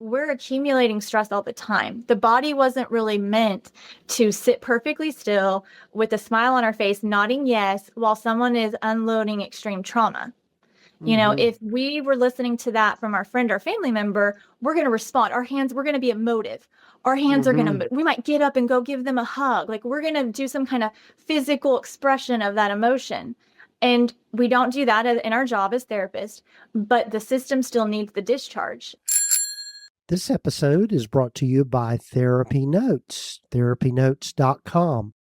we're accumulating stress all the time. The body wasn't really meant to sit perfectly still with a smile on our face, nodding yes, while someone is unloading extreme trauma. You know, if we were listening to that from our friend or family member, we're going to respond. Our hands, we're going to be emotive. Our hands are going to, we might get up and go give them a hug. Like we're going to do some kind of physical expression of that emotion. And we don't do that in our job as therapists, but the system still needs the discharge. This episode is brought to you by TherapyNotes, TherapyNotes.com.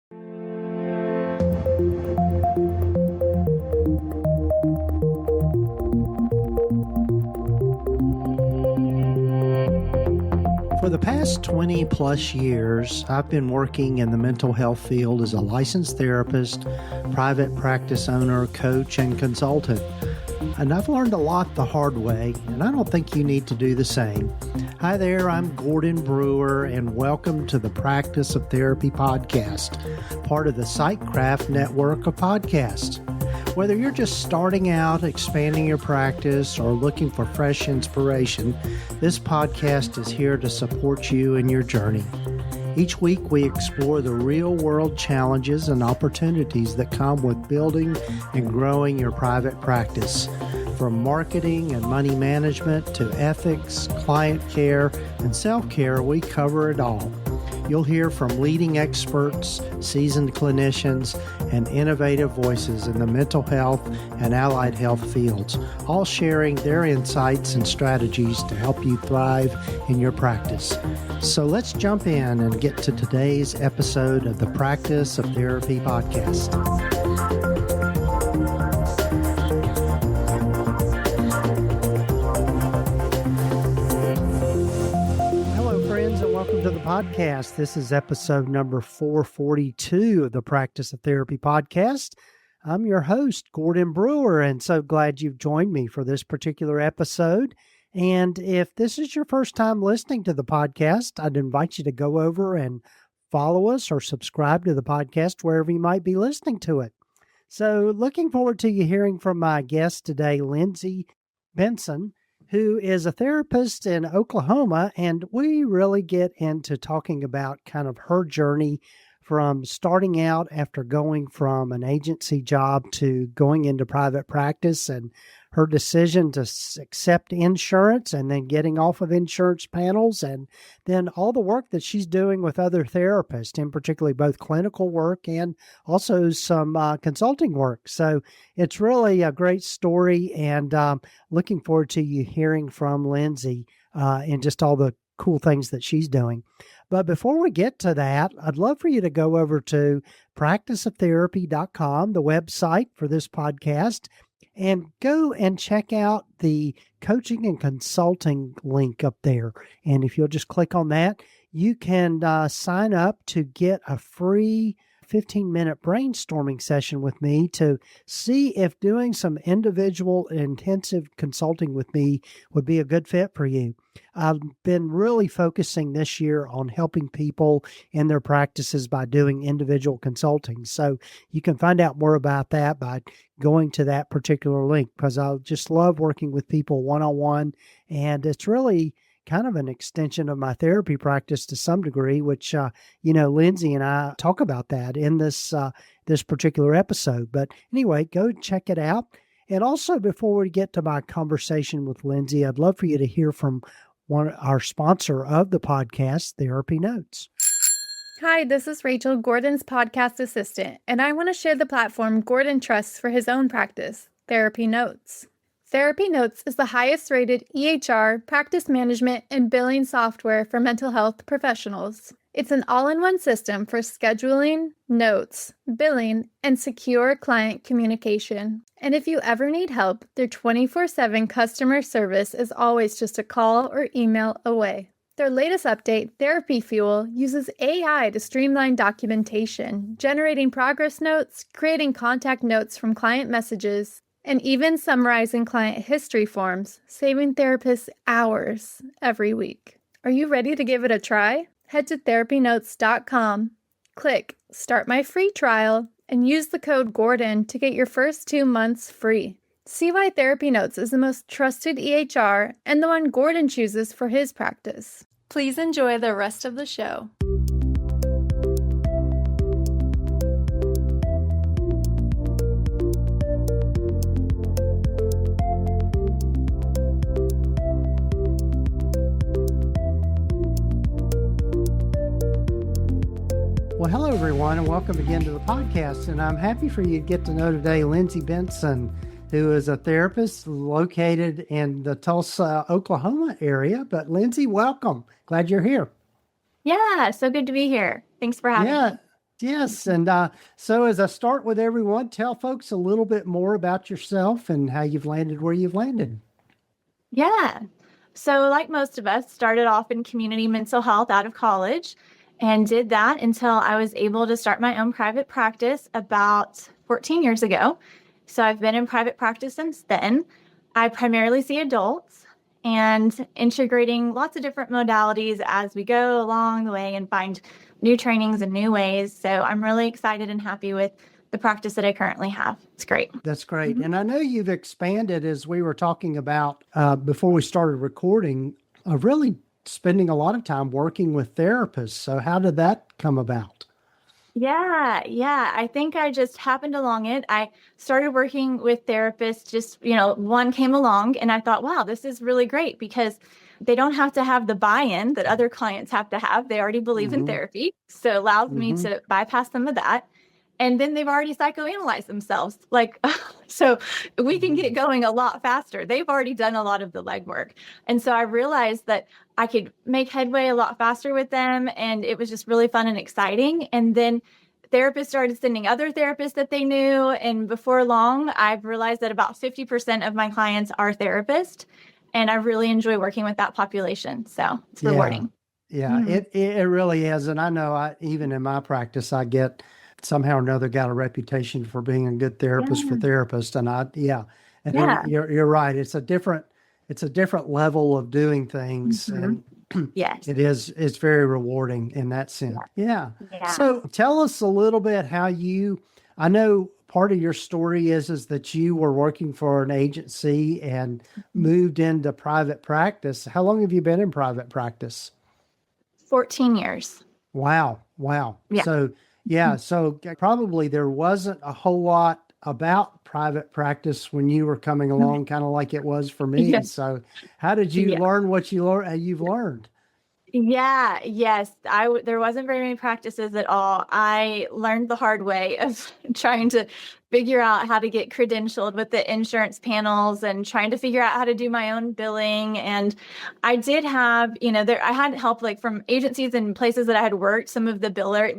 For the past 20 plus years, I've been working in the mental health field as a licensed therapist, private practice owner, coach, and consultant. And I've learned a lot the hard way, and I don't think you need to do the same. Hi there, I'm Gordon Brewer, and welcome to the Practice of Therapy podcast, part of the Psychcraft network of podcasts. Whether you're just starting out, expanding your practice, or looking for fresh inspiration, this podcast is here to support you in your journey. Each week, we explore the real-world challenges and opportunities that come with building and growing your private practice. From marketing and money management to ethics, client care, and self-care, we cover it all. You'll hear from leading experts, seasoned clinicians, and innovative voices in the mental health and allied health fields, all sharing their insights and strategies to help you thrive in your practice. So let's jump in and get to today's episode of the Practice of Therapy podcast. Welcome to the podcast. This is episode number 442 of the Practice of Therapy podcast. I'm your host, Gordon Brewer, and so glad you've joined me for this particular episode. And if this is your first time listening to the podcast, I'd invite you to go over and follow us or subscribe to the podcast wherever you might be listening to it. So looking forward to you hearing from my guest today, Lindsay Benson, who is a therapist in Oklahoma, and we really get into talking about kind of her journey from starting out after going from an agency job to going into private practice, and her decision to accept insurance and then getting off of insurance panels, and then all the work that she's doing with other therapists, in particularly both clinical work and also some consulting work. So it's really a great story, and looking forward to you hearing from Lindsay and just all the cool things that she's doing. But before we get to that, I'd love for you to go over to practiceoftherapy.com, the website for this podcast, and go and check out the coaching and consulting link up there. And if you'll just click on that, you can sign up to get a free 15-minute brainstorming session with me to see if doing some individual intensive consulting with me would be a good fit for you. I've been really focusing this year on helping people in their practices by doing individual consulting. So you can find out more about that by going to that particular link, because I just love working with people one-on-one, and it's really kind of an extension of my therapy practice to some degree, which, Lindsay and I talk about that in this particular episode. But anyway, go check it out. And also, before we get to my conversation with Lindsay, I'd love for you to hear from our sponsor of the podcast, TherapyNotes. Hi, this is Rachel, Gordon's podcast assistant, and I want to share the platform Gordon trusts for his own practice, TherapyNotes. TherapyNotes is the highest rated EHR, practice management, and billing software for mental health professionals. It's an all-in-one system for scheduling, notes, billing, and secure client communication. And if you ever need help, their 24/7 customer service is always just a call or email away. Their latest update, Therapy Fuel, uses AI to streamline documentation, generating progress notes, creating contact notes from client messages, and even summarizing client history forms, saving therapists hours every week. Are you ready to give it a try? Head to TherapyNotes.com, click Start My Free Trial, and use the code GORDON to get your first 2 months free. See why Therapy Notes is the most trusted EHR and the one Gordon chooses for his practice. Please enjoy the rest of the show. Well, hello, everyone, and welcome again to the podcast. And I'm happy for you to get to know today Lindsay Benson, who is a therapist located in the Tulsa, Oklahoma area. But Lindsay, welcome. Glad you're here. Yeah, so good to be here. Thanks for having me. Yes. And so as I start with everyone, tell folks a little bit more about yourself and how you've landed where you've landed. Yeah. So like most of us, started off in community mental health out of college and did that until I was able to start my own private practice about 14 years ago. So I've been in private practice since then. I primarily see adults and integrating lots of different modalities as we go along the way and find new trainings and new ways. So I'm really excited and happy with the practice that I currently have. It's great. That's great. And I know you've expanded, as we were talking about before we started recording, really spending a lot of time working with therapists. So how did that come about? Yeah. I think I just happened along it. I started working with therapists, just, one came along and I thought, wow, this is really great because they don't have to have the buy-in that other clients have to have. They already believe in therapy. So it allows me to bypass some of that. And then they've already psychoanalyzed themselves. So we can get going a lot faster. They've already done a lot of the legwork. And so I realized that I could make headway a lot faster with them. And it was just really fun and exciting. And then therapists started sending other therapists that they knew. And before long, I've realized that about 50% of my clients are therapists. And I really enjoy working with that population. So it's rewarding. Yeah, it really is. And I know even in my practice, I get somehow or another got a reputation for being a good therapist for therapists. And you're right. It's a different level of doing things. And yes, it's very rewarding in that sense. Yeah. So tell us a little bit I know part of your story is that you were working for an agency and moved into private practice. How long have you been in private practice? 14 years. Wow. Yeah. So probably there wasn't a whole lot about private practice when you were coming along, kind of like it was for me. Yes. So how did you learn what you've learned? Yes. There wasn't very many practices at all. I learned the hard way of trying to figure out how to get credentialed with the insurance panels and trying to figure out how to do my own billing. And I did have, I had help from agencies and places that I had worked. Some of the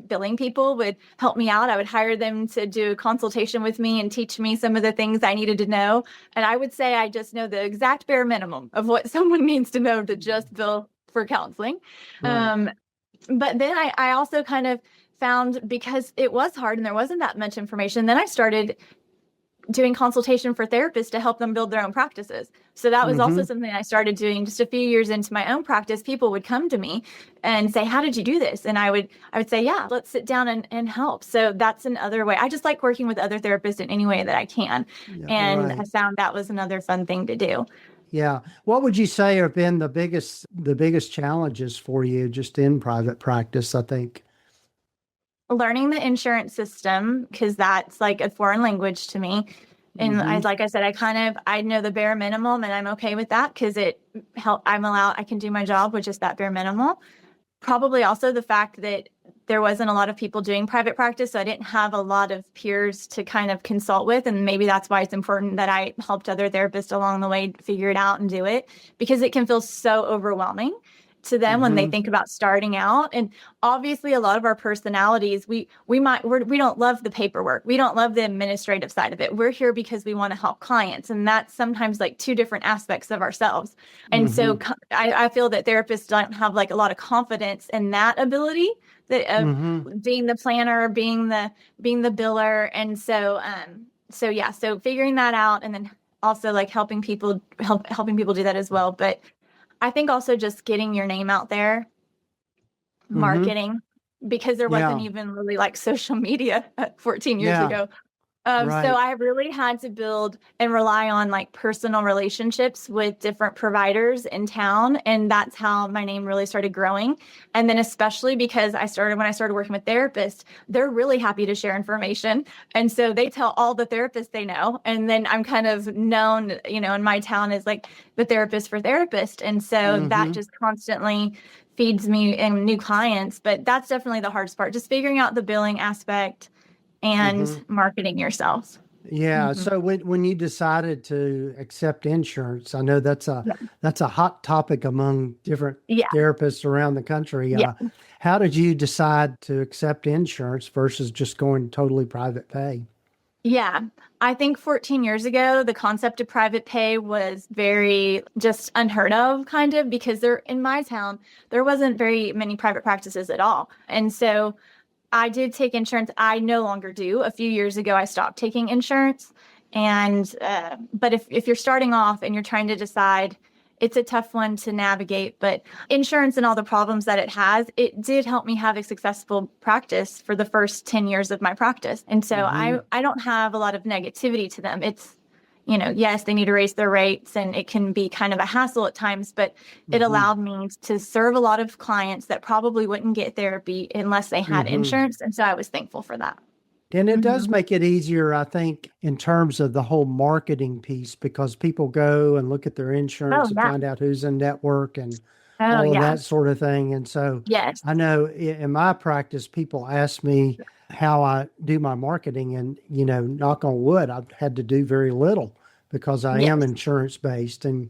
billing people would help me out. I would hire them to do a consultation with me and teach me some of the things I needed to know. And I would say I just know the exact bare minimum of what someone needs to know to just bill for counseling. Right. But then I also kind of found, because it was hard and there wasn't that much information, then I started doing consultation for therapists to help them build their own practices. So that was also something I started doing just a few years into my own practice. People would come to me and say, how did you do this? And I would say, yeah, let's sit down and help. So that's another way. I just like working with other therapists in any way that I can. I found that was another fun thing to do. Yeah. What would you say have been the biggest challenges for you just in private practice, I think? Learning the insurance system, because that's like a foreign language to me. And like I said, I know the bare minimum and I'm okay with that because I can do my job with just that bare minimum. Probably also the fact that there wasn't a lot of people doing private practice, so I didn't have a lot of peers to kind of consult with. And maybe that's why it's important that I helped other therapists along the way figure it out and do it, because it can feel so overwhelming to them when they think about starting out. And obviously a lot of our personalities, we don't love the paperwork. We don't love the administrative side of it. We're here because we want to help clients. And that's sometimes like two different aspects of ourselves. And so I feel that therapists don't have like a lot of confidence in that ability of being the planner, being the biller. And so figuring that out, and then also like helping people do that as well. But I think also just getting your name out there, marketing, because there wasn't even really like social media 14 years ago. So Right. I really had to build and rely on like personal relationships with different providers in town. And that's how my name really started growing. And then especially because when I started working with therapists, they're really happy to share information. And so they tell all the therapists they know. And then I'm kind of known, in my town as like the therapist for therapists. And so that Mm-hmm. just constantly feeds me in new clients. But that's definitely the hardest part, just figuring out the billing aspect Mm-hmm. and marketing yourself. Yeah. Hmm. So when you decided to accept insurance, I know Yeah. that's a hot topic among different Yeah. therapists around the country. Yeah. How did you decide to accept insurance versus just going totally private pay? Yeah. I think 14 years ago, the concept of private pay was very just unheard of, kind of, because in my town, there wasn't very many private practices at all. And so I did take insurance. I no longer do. A few years ago, I stopped taking insurance. But if you're starting off and you're trying to decide, it's a tough one to navigate. But insurance and all the problems that it has, it did help me have a successful practice for the first 10 years of my practice. And so Mm-hmm. I don't have a lot of negativity to them. Yes, they need to raise their rates and it can be kind of a hassle at times, but it Mm-hmm. allowed me to serve a lot of clients that probably wouldn't get therapy unless they had Mm-hmm. insurance. And so I was thankful for that. And it Hmm. does make it easier, I think, in terms of the whole marketing piece, because people go and look at their Oh, insurance and yeah. find out who's in network and Oh, all of yeah. that sort of thing. And so Yes. I know in my practice, people ask me how I do my marketing, and, knock on wood, I've had to do very little because I am Yes. insurance based. And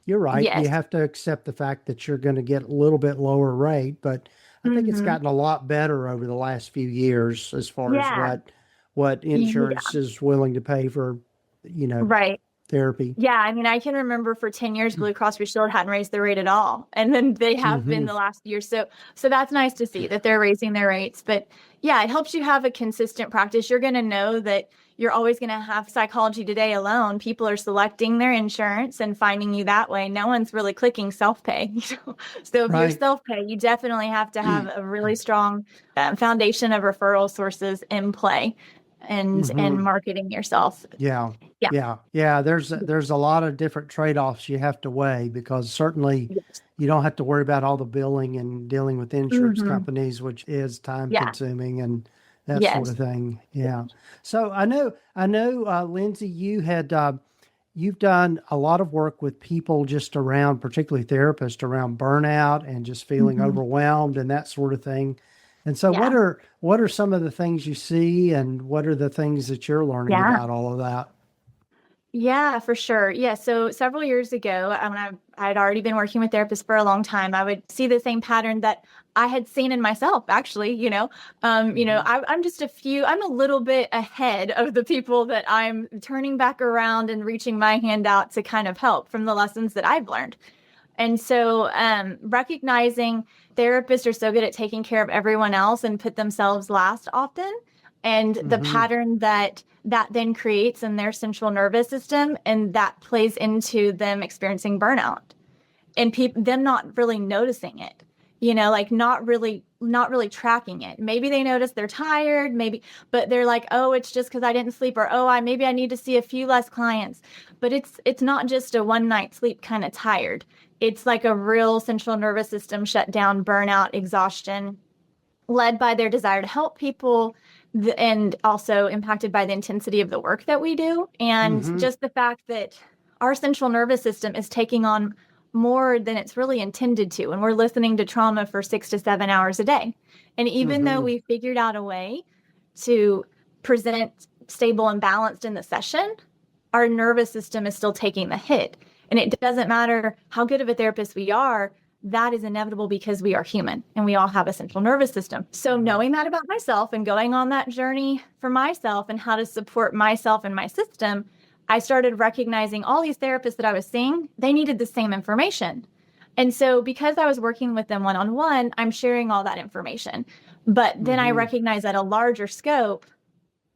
you're right. You Yes. have to accept the fact that you're going to get a little bit lower rate, but I think it's Hmm. gotten a lot better over the last few years as far as Yeah. what Yeah. insurance is willing to pay for, you know, Right. therapy. Yeah, I mean, I can remember for 10 years, Blue Cross Blue Shield hadn't raised their rate at all. And then they have been Hmm. the last year. So that's nice to see that they're raising their rates. But yeah, it helps you have a consistent practice. You're going to know that you're always going to have Psychology Today alone. People are selecting their insurance and finding you that way. No one's really clicking self-pay. So if you're Right. self-pay, you definitely have to have a really strong foundation of referral sources in play and Hmm. marketing yourself. Yeah. Yeah. Yeah. There's a lot of different trade-offs you have to weigh, because certainly Yes. you don't have to worry about all the billing and dealing with insurance Hmm. companies, which is time Yeah. consuming and that sort Yes. of thing. Yeah. So I know, Lindsay, you've done a lot of work with people just around, particularly therapists, around burnout and just feeling Hmm. overwhelmed and that sort of thing. And so Yeah. what are some of the things you see, and what are the things that you're learning Yeah. about all of that? Yeah, for sure. Yeah. So several years ago, when I'd already been working with therapists for a long time, I would see the same pattern that I had seen in myself, actually, Hmm. I'm a little bit ahead of the people that I'm turning back around and reaching my hand out to kind of help from the lessons that I've learned. And so recognizing therapists are so good at taking care of everyone else and put themselves last often. And the Hmm. pattern that then creates in their central nervous system, and that plays into them experiencing burnout and them not really noticing it, like not really tracking it. Maybe they notice they're tired, maybe, but they're like, oh, it's just because I didn't sleep, or oh, maybe I need to see a few less clients. But it's not just a one night sleep kind of tired. It's like a real central nervous system shutdown, burnout, exhaustion, led by their desire to help people, and also impacted by the intensity of the work that we do. And Hmm. just the fact that our central nervous system is taking on more than it's really intended to. And we're listening to trauma for 6 to 7 hours a day. And even though Hmm. we figured out a way to present stable and balanced in the session, our nervous system is still taking the hit. And it doesn't matter how good of a therapist we are, that is inevitable because we are human and we all have a central nervous system. So Right. knowing that about myself and going on that journey for myself and how to support myself and my system, I started recognizing all these therapists that I was seeing, they needed the same information. And so because I was working with them one-on-one, I'm sharing all that information. But then I Hmm. recognize at a larger scope,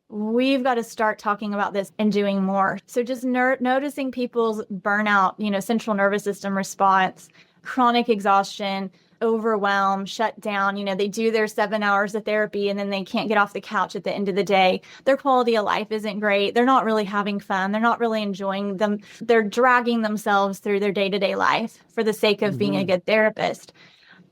we've got to start talking about this and doing more. So just noticing people's burnout, central nervous system response, chronic exhaustion, overwhelmed, shut down. They do their 7 hours of therapy and then they can't get off the couch at the end of the day. Their quality of life isn't great. They're not really having fun. They're not really enjoying them. They're dragging themselves through their day-to-day life for the sake of being a good therapist.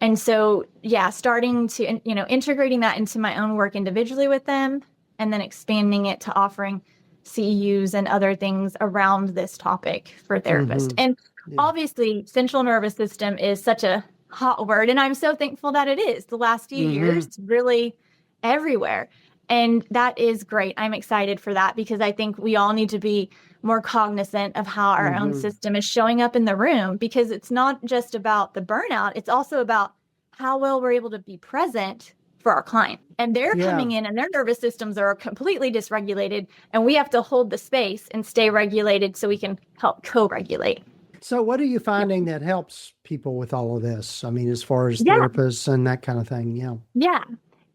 And so, starting to, integrating that into my own work individually with them, and then expanding it to offering CEUs and other things around this topic for therapists. And obviously, central nervous system is such a hot word, and I'm so thankful that it is. The last few years, it's really everywhere. And that is great. I'm excited for that because I think we all need to be more cognizant of how our own system is showing up in the room, because it's not just about the burnout. It's also about how well we're able to be present for our client. And they're coming in and their nervous systems are completely dysregulated, and we have to hold the space and stay regulated so we can help co-regulate. So what are you finding that helps people with all of this? I mean, as far as therapists and that kind of thing?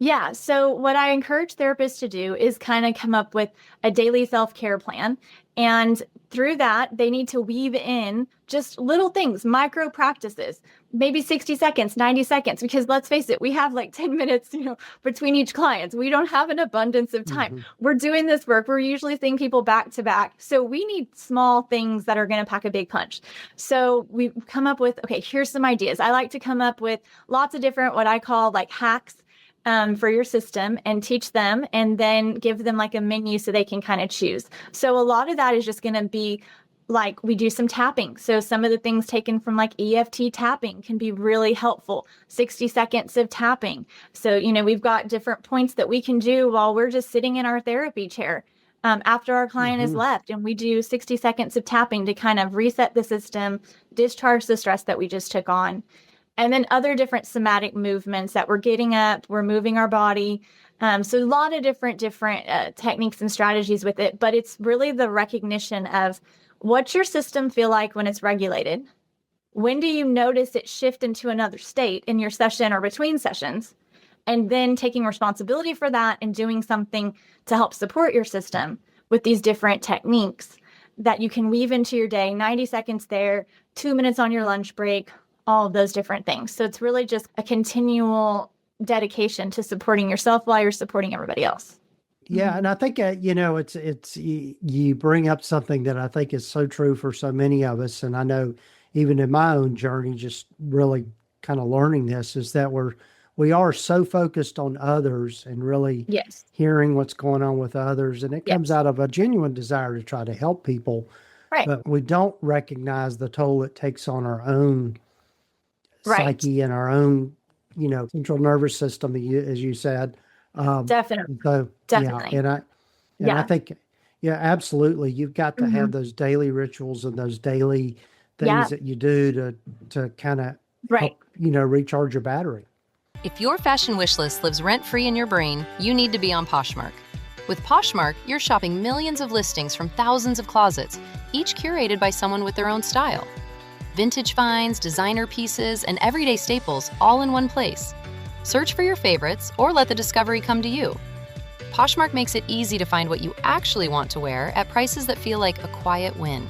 Yeah. So what I encourage therapists to do is kind of come up with a daily self-care plan. And through that, they need to weave in just little things, micro practices, maybe 60 seconds, 90 seconds, because let's face it, we have like 10 minutes, between each client. We don't have an abundance of time. We're doing this work. We're usually seeing people back to back. So we need small things that are going to pack a big punch. So we come up with, okay, here's some ideas. I like to come up with lots of different, what I call like hacks for your system, and teach them, and then give them like a menu so they can kind of choose. So a lot of that is just going to be like, we do some tapping. So some of the things taken from like EFT tapping can be really helpful. 60 seconds of tapping. So, we've got different points that we can do while we're just sitting in our therapy chair after our client is left. And we do 60 seconds of tapping to kind of reset the system, discharge the stress that we just took on. And then other different somatic movements that we're getting up, we're moving our body. So a lot of different techniques and strategies with it, but it's really the recognition of what's your system feel like when it's regulated? When do you notice it shift into another state in your session or between sessions? And then taking responsibility for that and doing something to help support your system with these different techniques that you can weave into your day, 90 seconds there, 2 minutes on your lunch break, all of those different things. So it's really just a continual dedication to supporting yourself while you're supporting everybody else. Yeah. And I think, you bring up something that I think is so true for so many of us. And I know even in my own journey, just really kind of learning this, is that we are so focused on others and really hearing what's going on with others. And it comes out of a genuine desire to try to help people. Right. But we don't recognize the toll it takes on our own psyche and our own, central nervous system, as you said. Definitely. So, Definitely. I think, absolutely. You've got to have those daily rituals and those daily things that you do to kind of help, recharge your battery. If your fashion wish list lives rent-free in your brain, you need to be on Poshmark. With Poshmark, you're shopping millions of listings from thousands of closets, each curated by someone with their own style. Vintage finds, designer pieces, and everyday staples all in one place. Search for your favorites or let the discovery come to you. Poshmark makes it easy to find what you actually want to wear at prices that feel like a quiet win.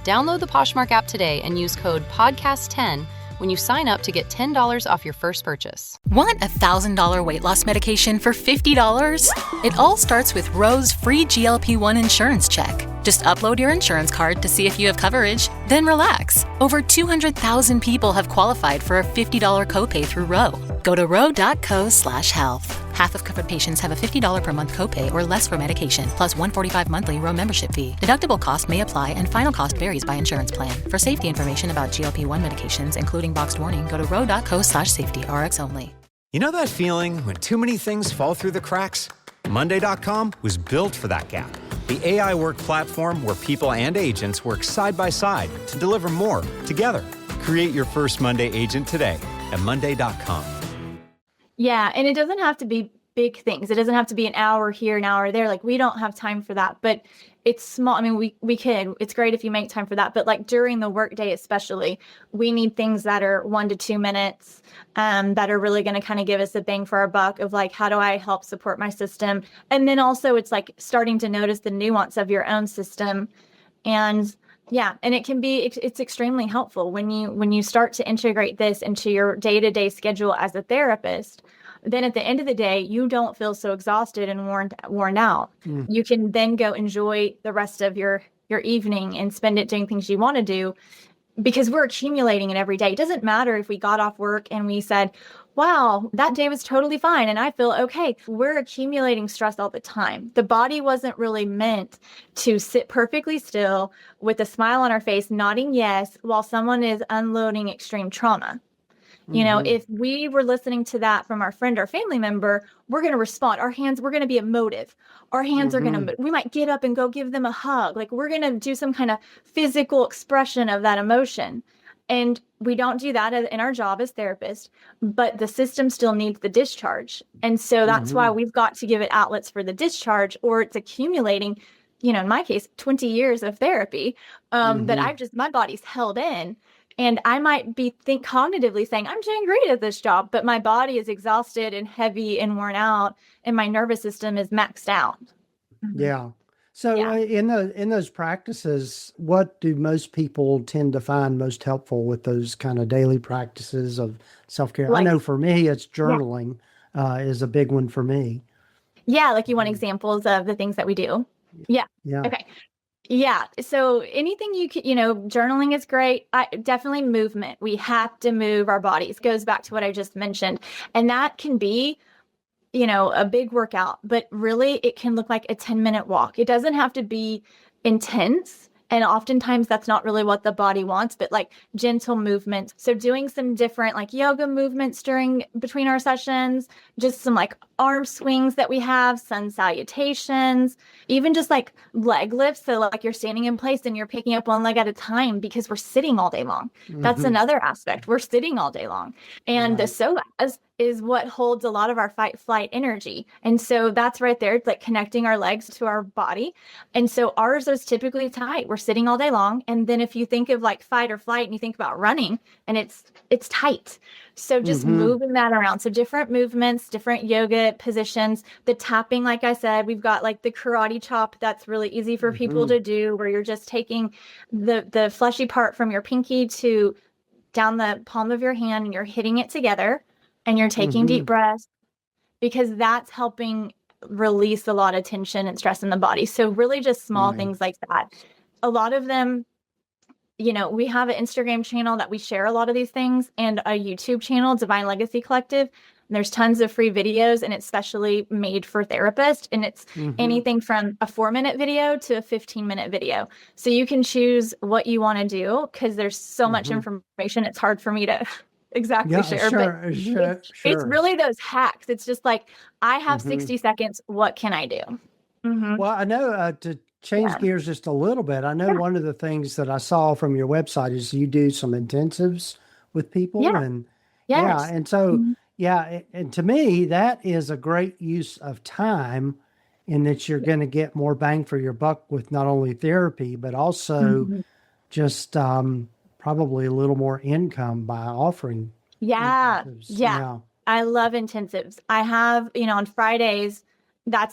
Download the Poshmark app today and use code PODCAST10 when you sign up to get $10 off your first purchase. Want $1,000 weight loss medication for $50? It all starts with Roe's free GLP-1 insurance check. Just upload your insurance card to see if you have coverage, then relax. Over 200,000 people have qualified for a $50 copay through Roe. Go to roe.co/health. Half of covered patients have a $50 per month copay or less for medication, plus $145 monthly Roe membership fee. Deductible cost may apply and final cost varies by insurance plan. For safety information about GLP-1 medications, including boxed warning, go to roe.co/safety, RX only. You know that feeling when too many things fall through the cracks? Monday.com was built for that gap. The AI work platform where people and agents work side by side to deliver more together. Create your first Monday agent today at Monday.com. Yeah, and it doesn't have to be big things. It doesn't have to be an hour here, an hour there. Like, we don't have time for that, but it's small. I mean, we could. It's great if you make time for that, but like during the workday especially, we need things that are 1 to 2 minutes that are really going to kind of give us a bang for our buck of like, how do I help support my system? And then also it's like starting to notice the nuance of your own system and Yeah, and it can be it's extremely helpful when you start to integrate this into your day-to-day schedule as a therapist. Then at the end of the day, you don't feel so exhausted and worn out. You can then go enjoy the rest of your evening and spend it doing things you want to do because we're accumulating it every day. It doesn't matter if we got off work and we said, wow, that day was totally fine and I feel okay. We're accumulating stress all the time. The body wasn't really meant to sit perfectly still with a smile on our face, nodding yes, while someone is unloading extreme trauma. You know, if we were listening to that from our friend or family member, we're going to respond. We're going to be emotive. Our hands are going to, we might get up and go give them a hug. Like we're going to do some kind of physical expression of that emotion. And we don't do that in our job as therapists, but the system still needs the discharge. And so that's why we've got to give it outlets for the discharge, or it's accumulating, you know, in my case, 20 years of therapy that my body's held in. And I might be cognitively saying, I'm doing great at this job, but my body is exhausted and heavy and worn out, and my nervous system is maxed out. Yeah. So in those practices, what do most people tend to find most helpful with those kind of daily practices of self-care? I know for me, it's journaling is a big one for me. Yeah. Like you want examples of the things that we do? Yeah. Yeah. Okay. Yeah. So anything journaling is great. Definitely movement. We have to move our bodies. Goes back to what I just mentioned. And that can be, a big workout, but really it can look like a 10-minute walk. It doesn't have to be intense. And oftentimes that's not really what the body wants, but like gentle movements. So doing some different like yoga movements between our sessions, just some like arm swings that we have, sun salutations, even just like leg lifts. So like you're standing in place and you're picking up one leg at a time because we're sitting all day long. That's another aspect. We're sitting all day long. And the psoas is what holds a lot of our fight flight energy. And so that's right there. It's like connecting our legs to our body. And so ours is typically tight. We're sitting all day long. And then if you think of like fight or flight and you think about running, and it's tight. So just moving that around. So different movements, different yoga positions, the tapping, like I said, we've got like the karate chop. That's really easy for people to do, where you're just taking the fleshy part from your pinky to down the palm of your hand and you're hitting it together. And you're taking deep breaths, because that's helping release a lot of tension and stress in the body. So really just small things like that. A lot of them, we have an Instagram channel that we share a lot of these things, and a YouTube channel, Divine Legacy Collective. And there's tons of free videos, and it's specially made for therapists. And it's anything from a 4-minute video to a 15-minute video. So you can choose what you want to do, because there's so much information. It's hard for me to exactly share, but it's really those hacks. It's just like, I have 60 seconds. What can I do? Well, I know to change gears just a little bit, I know one of the things that I saw from your website is you do some intensives with people. And and so, and to me, that is a great use of time, in that you're going to get more bang for your buck with not only therapy, but also just probably a little more income by offering. Yeah. I love intensives. I have, on Fridays,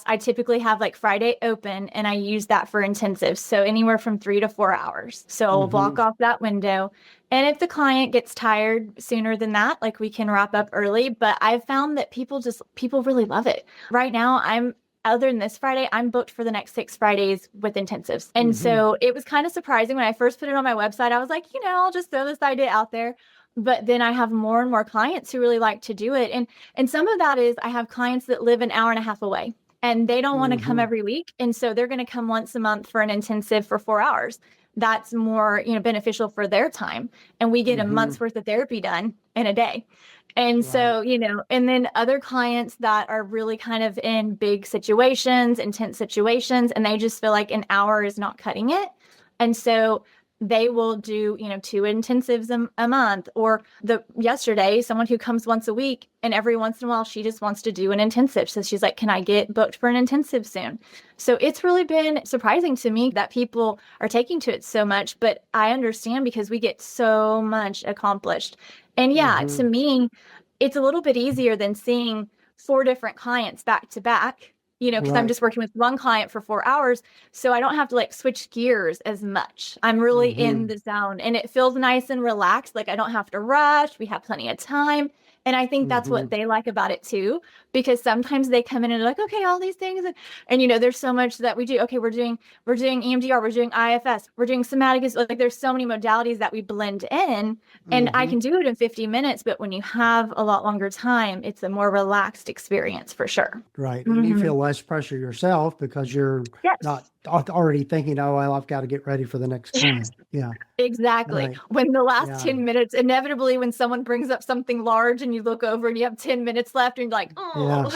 I typically have like Friday open, and I use that for intensives. So anywhere from 3 to 4 hours. So I'll block off that window. And if the client gets tired sooner than that, like we can wrap up early. But I've found that people really love it. Right now, other than this Friday, I'm booked for the next 6 Fridays with intensives. And so it was kind of surprising when I first put it on my website. I was like, I'll just throw this idea out there. But then I have more and more clients who really like to do it. And some of that is, I have clients that live an hour and a half away, and they don't want to come every week. And so they're going to come once a month for an intensive for 4 hours. That's more, beneficial for their time. And we get a month's worth of therapy done in a day. And so, and then other clients that are really kind of in big situations, intense situations, and they just feel like an hour is not cutting it. And so they will do, 2 intensives a month. Or yesterday, someone who comes once a week, and every once in a while, she just wants to do an intensive. So she's like, can I get booked for an intensive soon? So it's really been surprising to me that people are taking to it so much, but I understand, because we get so much accomplished. And to me, it's a little bit easier than seeing 4 different clients back to back because I'm Right. just working with one client for 4 hours. So I don't have to like switch gears as much. I'm really in the zone and it feels nice and relaxed. Like I don't have to rush. We have plenty of time. And I think that's what they like about it too, because sometimes they come in and they're like, okay, all these things. And there's so much that we do. Okay, we're doing EMDR, we're doing IFS, we're doing somatic. Like there's so many modalities that we blend in, and I can do it in 50 minutes. But when you have a lot longer time, it's a more relaxed experience for sure. Right. And you feel less pressure yourself because you're Yes. not already thinking, oh, well, I've got to get ready for the next client. Yeah. Exactly. Right. When the last Yeah. 10 minutes, inevitably, when someone brings up something large and you look over and you have 10 minutes left and you're like, oh,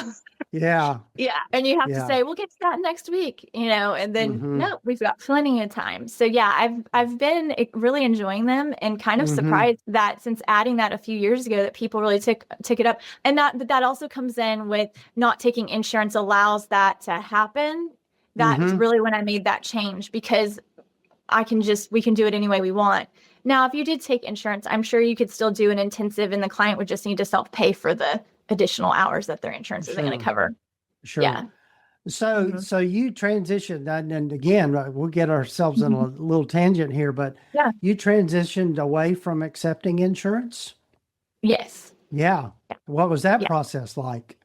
Yeah. yeah. And you have to Yeah. say, we'll get to that next week, and then Mhm. no, we've got plenty of time. So yeah, I've been really enjoying them and kind of surprised that since adding that a few years ago that people really took it up. And that also comes in with not taking insurance allows that to happen. That's really when I made that change, because we can do it any way we want. Now, if you did take insurance, I'm sure you could still do an intensive and the client would just need to self-pay for the additional hours that their insurance isn't going to cover. Sure. Yeah. So you transitioned, and again, we'll get ourselves in a little tangent here, but Yeah. you transitioned away from accepting insurance? Yes. Yeah. What was that Yeah. process like?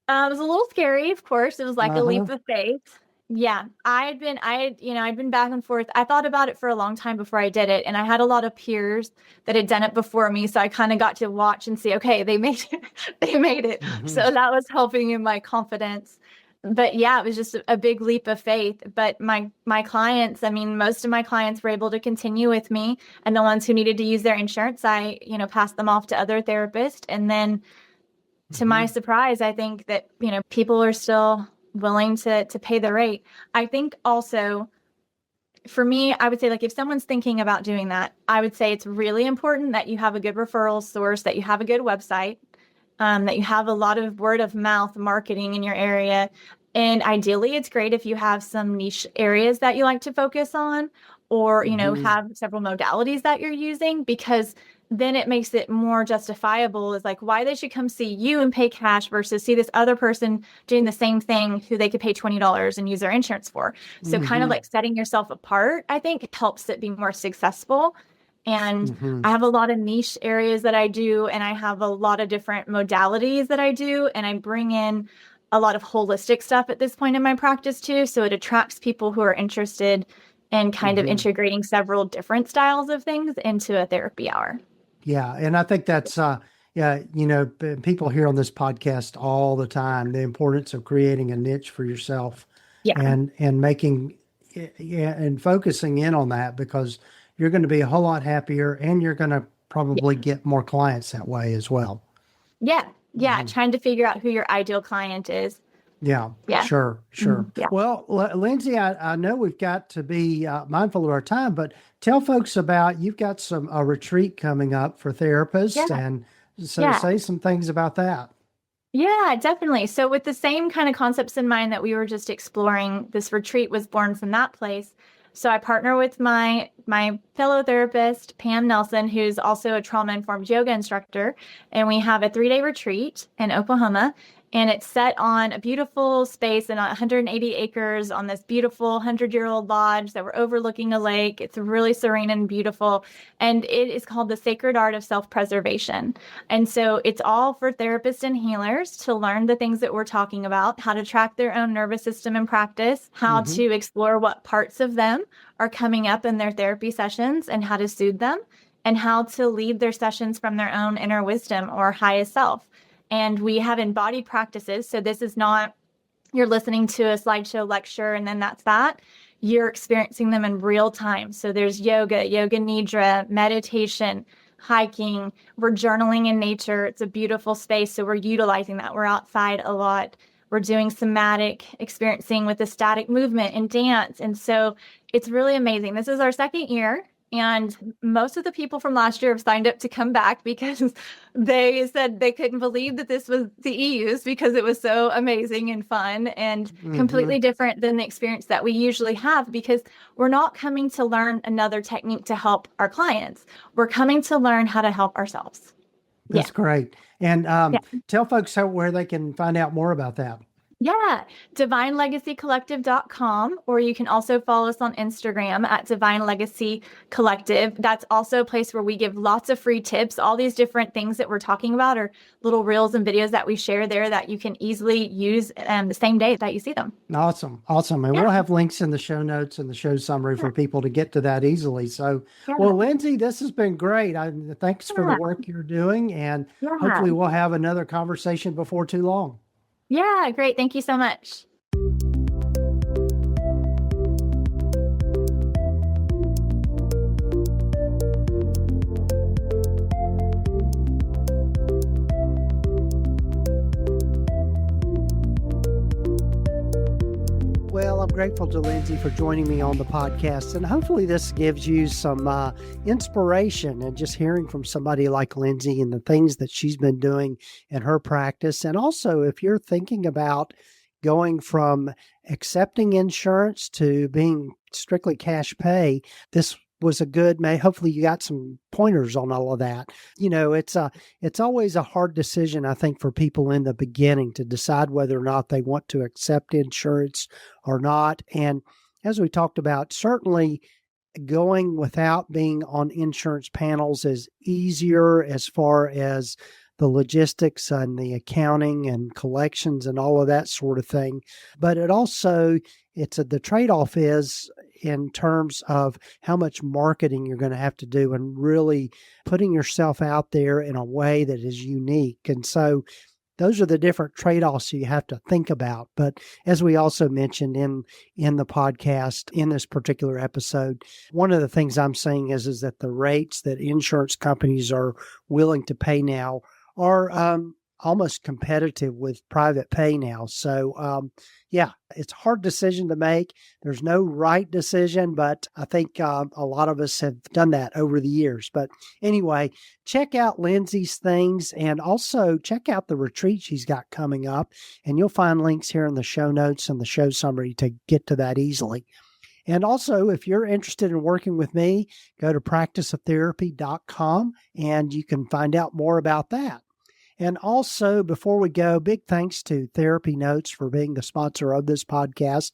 It was a little scary, of course. It was like a leap of faith. Yeah. I'd been back and forth. I thought about it for a long time before I did it. And I had a lot of peers that had done it before me. So I kind of got to watch and see, okay, they made it. They made it. So that was helping in my confidence. But yeah, it was just a big leap of faith. But my clients, most of my clients were able to continue with me. And the ones who needed to use their insurance, I, passed them off to other therapists. And then to my surprise, I think that, people are still willing to pay the rate. I think also for me, I would say, like, if someone's thinking about doing that, I would say it's really important that you have a good referral source, that you have a good website, that you have a lot of word of mouth marketing in your area. And ideally, it's great if you have some niche areas that you like to focus on, or, have several modalities that you're using, because then it makes it more justifiable as like why they should come see you and pay cash versus see this other person doing the same thing who they could pay $20 and use their insurance for. So kind of like setting yourself apart, I think, helps it be more successful. And I have a lot of niche areas that I do, and I have a lot of different modalities that I do, and I bring in a lot of holistic stuff at this point in my practice too. So it attracts people who are interested in kind of integrating several different styles of things into a therapy hour. Yeah. And I think that's, people hear on this podcast all the time, the importance of creating a niche for yourself and making, and focusing in on that, because you're going to be a whole lot happier and you're going to probably get more clients that way as well. Yeah. Yeah. Trying to figure out who your ideal client is. Yeah. Sure. Yeah. Well, Lindsay, I know we've got to be mindful of our time, but tell folks about, you've got a retreat coming up for therapists, and so say some things about that. Yeah, definitely. So with the same kind of concepts in mind that we were just exploring, this retreat was born from that place. So I partner with my fellow therapist, Pam Nelson, who's also a trauma-informed yoga instructor, and we have a 3-day retreat in Oklahoma. And it's set on a beautiful space in 180 acres on this beautiful 100-year-old lodge that we're overlooking a lake. It's really serene and beautiful. And it is called the Sacred Art of Self-Preservation. And so it's all for therapists and healers to learn the things that we're talking about, how to track their own nervous system in practice, how to explore what parts of them are coming up in their therapy sessions and how to soothe them, and how to lead their sessions from their own inner wisdom or highest self. And we have embodied practices. So this is not you're listening to a slideshow lecture and then that's that. You're experiencing them in real time. So there's yoga nidra, meditation, hiking. We're journaling in nature. It's a beautiful space. So we're utilizing that. We're outside a lot. We're doing somatic experiencing with the static movement and dance. And so it's really amazing. This is our second year. And most of the people from last year have signed up to come back because they said they couldn't believe that this was the EUs, because it was so amazing and fun and completely different than the experience that we usually have, because we're not coming to learn another technique to help our clients. We're coming to learn how to help ourselves. That's great. And tell folks where they can find out more about that. Yeah, divinelegacycollective.com, or you can also follow us on Instagram at Divine Legacy Collective. That's also a place where we give lots of free tips. All these different things that we're talking about are little reels and videos that we share there that you can easily use the same day that you see them. Awesome. Awesome. And we'll have links in the show notes and the show summary for people to get to that easily. So, well, Lindsay, this has been great. Thanks for the work you're doing. And hopefully we'll have another conversation before too long. Yeah, great. Thank you so much. Well, I'm grateful to Lindsay for joining me on the podcast, and hopefully this gives you some inspiration and just hearing from somebody like Lindsay and the things that she's been doing in her practice. And also, if you're thinking about going from accepting insurance to being strictly cash pay, this was a good, hopefully you got some pointers on all of that. You know, it's always a hard decision, I think, for people in the beginning to decide whether or not they want to accept insurance or not. And as we talked about, certainly going without being on insurance panels is easier as far as the logistics and the accounting and collections and all of that sort of thing. But it also, the trade-off is in terms of how much marketing you're going to have to do and really putting yourself out there in a way that is unique. And so those are the different trade-offs you have to think about. But as we also mentioned in the podcast, in this particular episode, one of the things I'm saying is that the rates that insurance companies are willing to pay now are almost competitive with private pay now. So, it's a hard decision to make. There's no right decision, but I think a lot of us have done that over the years. But anyway, check out Lindsay's things and also check out the retreat she's got coming up. And you'll find links here in the show notes and the show summary to get to that easily. And also, if you're interested in working with me, go to practiceoftherapy.com and you can find out more about that. And also, before we go, big thanks to TherapyNotes for being the sponsor of this podcast.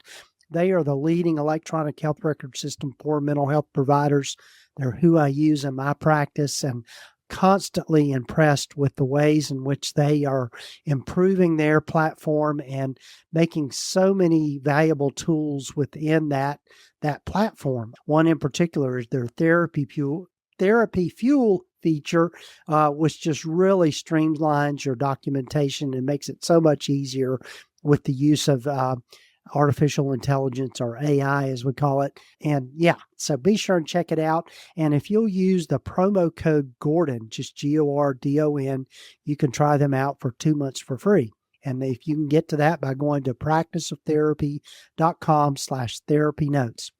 They are the leading electronic health record system for mental health providers. They're who I use in my practice, and constantly impressed with the ways in which they are improving their platform and making so many valuable tools within that platform. One in particular is their Therapy Fuel feature, which just really streamlines your documentation and makes it so much easier with the use of artificial intelligence, or AI as we call it. And so be sure and check it out. And if you'll use the promo code Gordon, just GORDON, you can try them out for 2 months for free. And if you can get to that by going to practiceoftherapy.com/therapynotes.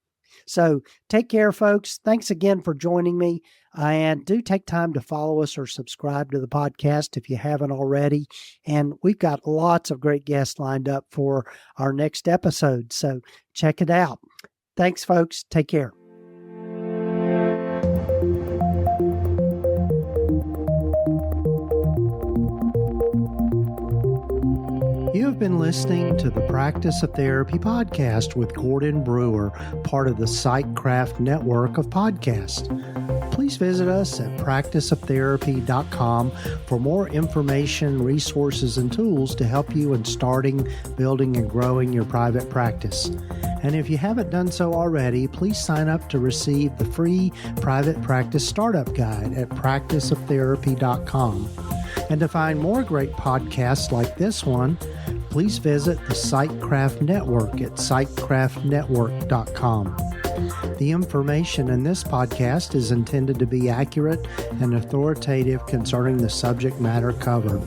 So take care, folks. Thanks again for joining me. And do take time to follow us or subscribe to the podcast if you haven't already. And we've got lots of great guests lined up for our next episode. So check it out. Thanks, folks. Take care. You have been listening to the Practice of Therapy podcast with Gordon Brewer, part of the Psychcraft network of podcasts. Please visit us at practiceoftherapy.com for more information, resources, and tools to help you in starting, building, and growing your private practice. And if you haven't done so already, please sign up to receive the free Private Practice Startup Guide at practiceoftherapy.com. And to find more great podcasts like this one, please visit the Psychcraft Network at psychcraftnetwork.com. The information in this podcast is intended to be accurate and authoritative concerning the subject matter covered.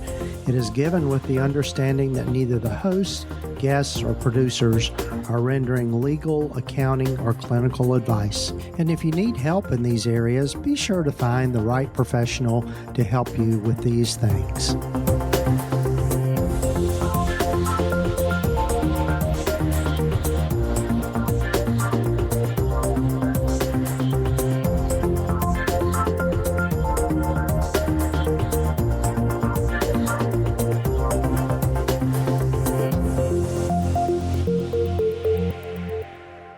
It is given with the understanding that neither the hosts, guests, or producers are rendering legal, accounting, or clinical advice. And if you need help in these areas, be sure to find the right professional to help you with these things.